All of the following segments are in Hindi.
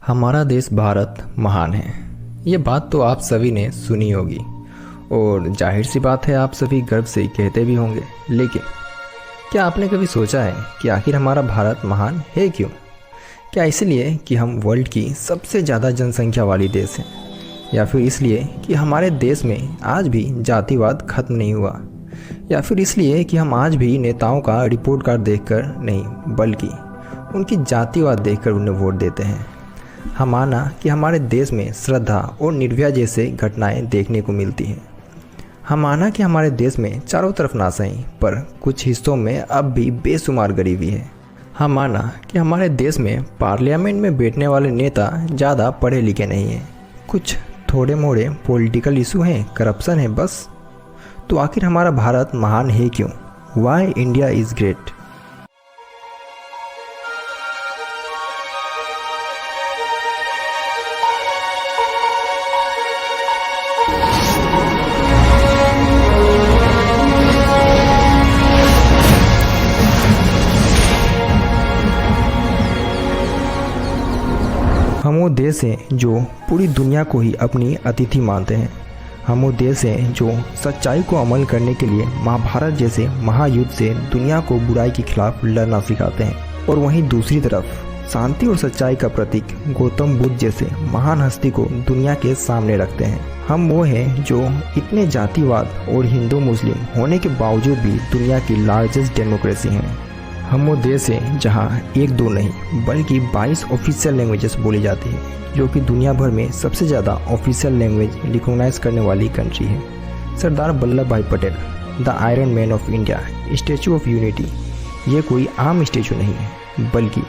हमारा देश भारत महान है। ये बात तो आप सभी ने सुनी होगी और जाहिर सी बात है आप सभी गर्व से कहते भी होंगे। लेकिन क्या आपने कभी सोचा है कि आखिर हमारा भारत महान है क्यों? क्या इसलिए कि हम वर्ल्ड की सबसे ज़्यादा जनसंख्या वाली देश हैं, या फिर इसलिए कि हमारे देश में आज भी जातिवाद खत्म नहीं हुआ, या फिर इसलिए कि हम आज भी नेताओं का रिपोर्ट कार्ड देखकर नहीं बल्कि उनकी जातिवाद देखकर उन्हें वोट देते हैं? हम माना कि हमारे देश में श्रद्धा और निर्भया जैसे घटनाएं देखने को मिलती हैं। हम माना कि हमारे देश में चारों तरफ ना सही पर कुछ हिस्सों में अब भी बेशुमार गरीबी है। हम माना कि हमारे देश में पार्लियामेंट में बैठने वाले नेता ज़्यादा पढ़े लिखे नहीं हैं, कुछ थोड़े मोड़े पॉलिटिकल इशू हैं, करप्शन है बस। तो आखिर हमारा भारत महान है क्यों? Why India is great. हम वो देश हैं जो पूरी दुनिया को ही अपनी अतिथि मानते हैं। हम वो देश हैं जो सच्चाई को अमल करने के लिए महाभारत जैसे महायुद्ध से दुनिया को बुराई के खिलाफ लड़ना सिखाते हैं, और वहीं दूसरी तरफ शांति और सच्चाई का प्रतीक गौतम बुद्ध जैसे महान हस्ती को दुनिया के सामने रखते हैं। हम वो हैं जो इतने जातिवाद और हिंदू मुस्लिम होने के बावजूद भी दुनिया की लार्जेस्ट डेमोक्रेसी हैं। हम वो देश हैं जहाँ एक दो नहीं बल्कि 22 ऑफिशियल लैंग्वेजेस बोली जाती है, जो कि दुनिया भर में सबसे ज़्यादा ऑफिशियल लैंग्वेज रिकॉग्नाइज करने वाली कंट्री है। सरदार वल्लभ भाई Patel, the iron man of India, statue of unity, ये कोई आम स्टैचू नहीं है बल्कि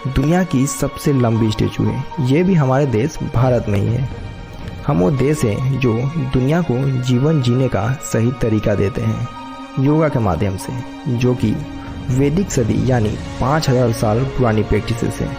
दुनिया की सबसे लंबी स्टैचू है। ये भी हमारे देश भारत में ही है। हम वो देश हैं जो दुनिया को जीवन जीने का सही तरीका देते हैं योगा के माध्यम से, जो कि वैदिक सदी यानी 5000 साल पुरानी प्रैक्टिसेस है।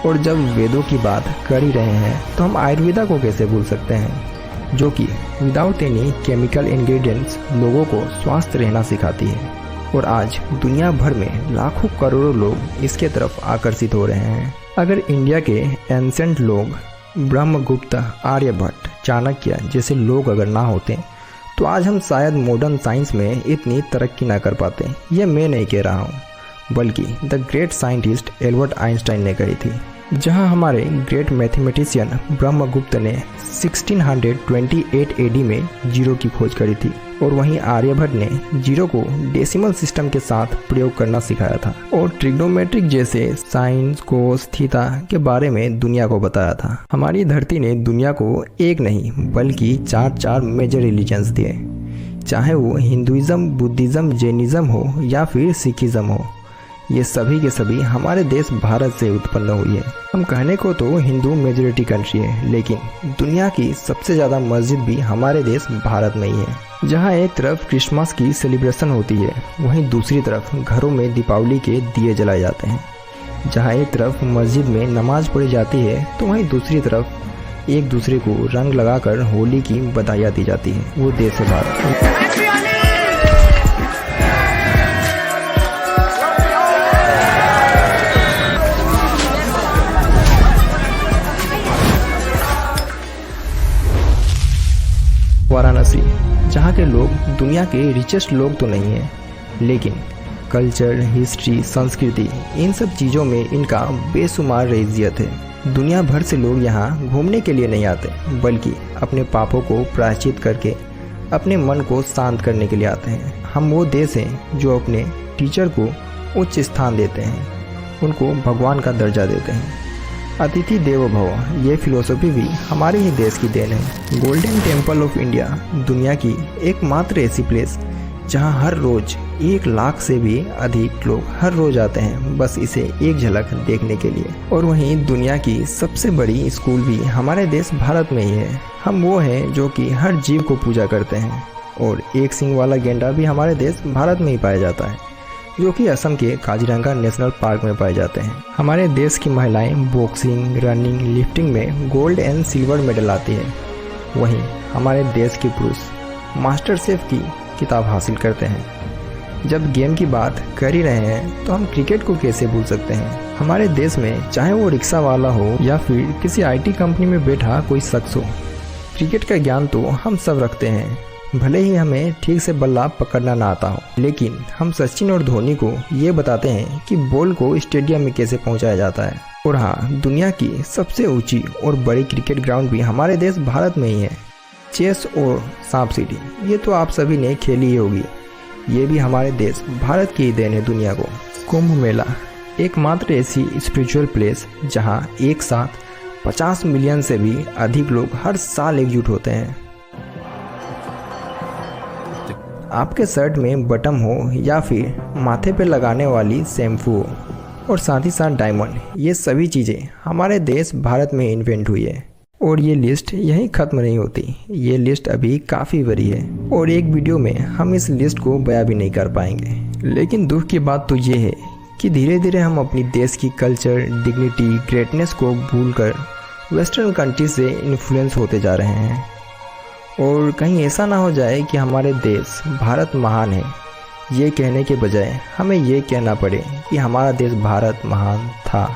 और जब वेदों की बात कर ही रहे हैं तो हम आयुर्वेदा को कैसे भूल सकते हैं, जो कि विदाउट एनी केमिकल इंग्रेडिएंट्स लोगों को स्वस्थ रहना सिखाती है। और आज दुनिया भर में लाखों करोड़ों लोग इसके तरफ आकर्षित हो रहे हैं। अगर इंडिया के एंसेंट लोग ब्रह्मगुप्त, आर्यभट्ट, चाणक्य जैसे लोग अगर ना होते तो आज हम शायद मॉडर्न साइंस में इतनी तरक्की ना कर पाते। ये मैं नहीं कह रहा हूँ बल्कि the great scientist Albert Einstein ने कही थी। जहाँ हमारे ग्रेट मैथमेटिशियन ब्रह्मगुप्त ने 1628 AD में जीरो की खोज करी थी, और वहीं आर्यभट्ट ने जीरो को डेसिमल सिस्टम के साथ प्रयोग करना सिखाया था, और ट्रिग्नोमेट्रिक जैसे साइंस, कोस, थीटा के बारे में दुनिया को बताया था। हमारी धरती ने दुनिया को एक नहीं बल्कि चार मेजर रिलीजन्स दिए, चाहे वो हिंदुइज्म, बुद्धिज्म, जैनिज्म हो या फिर सिखिज्म हो। ये सभी के सभी हमारे देश भारत से उत्पन्न हुई है। हम कहने को तो हिंदू मेजॉरिटी कंट्री है, लेकिन दुनिया की सबसे ज़्यादा मस्जिद भी हमारे देश भारत में ही है। जहाँ एक तरफ क्रिसमस की सेलिब्रेशन होती है, वहीं दूसरी तरफ घरों में दीपावली के दिए जलाए जाते हैं। जहाँ एक तरफ मस्जिद में नमाज पढ़ी जाती है तो वहीं दूसरी तरफ एक दूसरे को रंग लगाकर होली की बधाइयाँ दी जाती है। वो देश है भारत। वाराणसी, जहाँ के लोग दुनिया के रिचेस्ट लोग तो नहीं हैं, लेकिन कल्चर, हिस्ट्री, संस्कृति, इन सब चीज़ों में इनका बेशुमार इज्जत है। दुनिया भर से लोग यहाँ घूमने के लिए नहीं आते बल्कि अपने पापों को प्रायश्चित करके अपने मन को शांत करने के लिए आते हैं। हम वो देश हैं जो अपने टीचर को उच्च स्थान देते हैं, उनको भगवान का दर्जा देते हैं। अतिथि देवो भव, ये फिलोसफी भी हमारे ही देश की देन है। गोल्डन टेम्पल ऑफ इंडिया दुनिया की एकमात्र ऐसी प्लेस जहां हर रोज 1 लाख से भी अधिक लोग हर रोज आते हैं बस इसे एक झलक देखने के लिए। और वहीं दुनिया की सबसे बड़ी स्कूल भी हमारे देश भारत में ही है। हम वो हैं जो कि हर जीव को पूजा करते हैं, और एक सींग वाला गेंडा भी हमारे देश भारत में ही पाया जाता है, जो कि असम के काजीरंगा नेशनल पार्क में पाए जाते हैं। हमारे देश की महिलाएं बॉक्सिंग, रनिंग, लिफ्टिंग में गोल्ड एंड सिल्वर मेडल आती है। वहीं हमारे देश के पुरुष मास्टर शेफ की किताब हासिल करते हैं। जब गेम की बात कर ही रहे हैं तो हम क्रिकेट को कैसे भूल सकते हैं। हमारे देश में चाहे वो रिक्शा वाला हो या फिर किसी आईटी कंपनी में बैठा कोई शख्स हो, क्रिकेट का ज्ञान तो हम सब रखते हैं। भले ही हमें ठीक से बल्ला पकड़ना ना आता हो, लेकिन हम सचिन और धोनी को ये बताते हैं कि बॉल को स्टेडियम में कैसे पहुंचाया जाता है। और हाँ, दुनिया की सबसे ऊंची और बड़ी क्रिकेट ग्राउंड भी हमारे देश भारत में ही है। चेस और सांप सीढ़ी ये तो आप सभी ने खेली ही होगी, ये भी हमारे देश भारत की ही देन है दुनिया को। कुंभ मेला एकमात्र ऐसी स्पिरिचुअल प्लेस जहां एक साथ 50 मिलियन से भी अधिक लोग हर साल एकजुट होते हैं। आपके शर्ट में बटन हो या फिर माथे पे लगाने वाली शैम्पू हो, और साथ ही साथ डायमंड, ये सभी चीज़ें हमारे देश भारत में इन्वेंट हुई है। और ये लिस्ट यहीं ख़त्म नहीं होती, ये लिस्ट अभी काफ़ी बड़ी है और एक वीडियो में हम इस लिस्ट को बयां भी नहीं कर पाएंगे। लेकिन दुख की बात तो ये है कि धीरे धीरे हम अपनी देश की कल्चर, डिग्निटी, ग्रेटनेस को भूलकर वेस्टर्न कंट्री से इन्फ्लुएंस होते जा रहे हैं। और कहीं ऐसा ना हो जाए कि हमारे देश भारत महान है, ये कहने के बजाय हमें ये कहना पड़े कि हमारा देश भारत महान था।